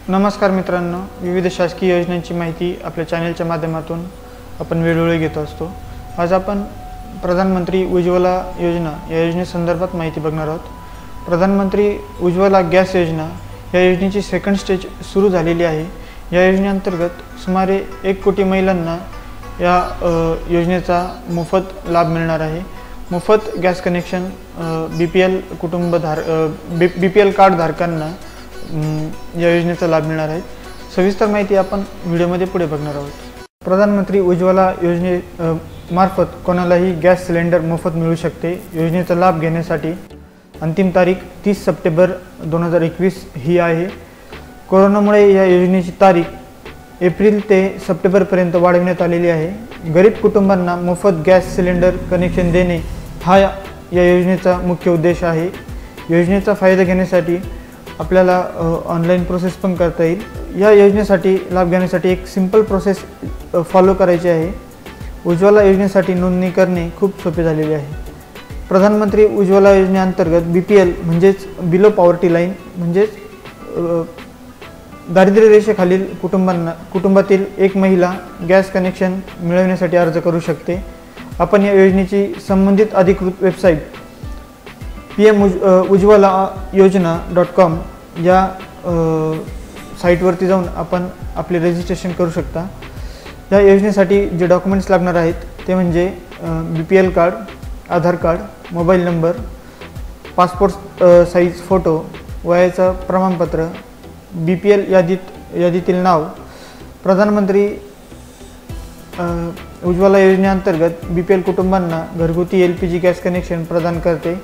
नमस्कार मित्रांनो, विविध शासकीय योजनांची माहिती आपल्या चॅनलच्या माध्यमातून आपण वेळोवेळी घेत असतो। आज आपण प्रधानमंत्री उज्ज्वला योजना या योजनेसंदर्भात माहिती बघणार आहोत। प्रधानमंत्री उज्ज्वला गॅस योजना या योजनेची सेकंड स्टेज सुरू झालेली आहे। या योजनेअंतर्गत सुमारे 1 कोटी महिलांना या योजनेचा मोफत लाभ मिळणार आहे। मोफत गॅस कनेक्शन बीपीएल कार्ड धारकांना या योजनेचा लाभ मिळणार आहे। सविस्तर माहिती आपण व्हिडिओमध्ये पुढे बघणार आहोत। प्रधानमंत्री उज्ज्वला योजने मार्फत कोणालाही गॅस सिलेंडर मोफत मिळू शकते। योजनेचा लाभ घेण्यासाठी अंतिम तारीख 30 सप्टेंबर 2021 ही आहे। कोरोनामुळे या योजनेची तारीख एप्रिल ते सप्टेंबर पर्यंत वाढवण्यात आलेली आहे। गरीब कुटुंबांना मोफत गॅस सिलेंडर कनेक्शन देणे हा या योजनेचा मुख्य उद्देश आहे। योजनेचा फायदा घेण्यासाठी आपल्याला ऑनलाइन प्रोसेस पण करता येईल। या योजनेसाठी लाभ घेण्यासाठी एक सिंपल प्रोसेस फॉलो करायची आहे। उज्ज्वला योजनेसाठी नोंदणी करणे खूप सोपे झालेले आहे। प्रधानमंत्री उज्ज्वला योजनेअंतर्गत बीपीएल म्हणजेच बिलो पॉवर्टी लाईन म्हणजेच दारिद्र्य रेषेखालील कुटुंबातील एक महिला गॅस कनेक्शन मिळवण्यासाठी अर्ज करू शकते। आपण या योजनेची संबंधित अधिकृत वेबसाईट pmujjwalaYojana.com या साईटवरती जाऊन आपण आपले रजिस्ट्रेशन करू शकता। या योजनेसाठी जे डॉक्युमेंट्स लागणार आहेत ते म्हणजे BPL card, Aadhaar card, mobile number, passport size photo, वयाचं प्रमाणपत्र, बीपीएल यादीतील नाव। प्रधानमंत्री उज्ज्वला योजनेअंतर्गत बीपीएल कुटुंबांना घरगुती एलपीजी गॅस कनेक्शन प्रदान करते।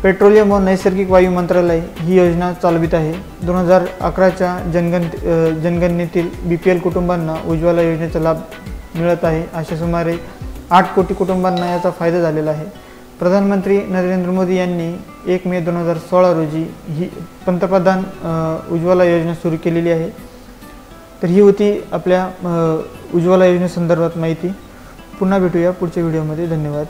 पेट्रोलियम व नैसर्गिक वायू मंत्रालय ही योजना चालवित आहे। 2011च्या जनगणनेतील बीपीएल कुटुंबांना उज्ज्वला योजनेचा लाभ मिळत आहे। अशा सुमारे 8 कोटी कुटुंबांना याचा फायदा झालेला आहे। प्रधानमंत्री नरेंद्र मोदी यांनी 1 मे 2016 रोजी ही पंतप्रधान उज्ज्वला योजना सुरू केलेली आहे। तर ही होती आपल्या उज्ज्वला योजनेसंदर्भात माहिती। पुन्हा भेटूया पुढच्या व्हिडिओमध्ये। धन्यवाद।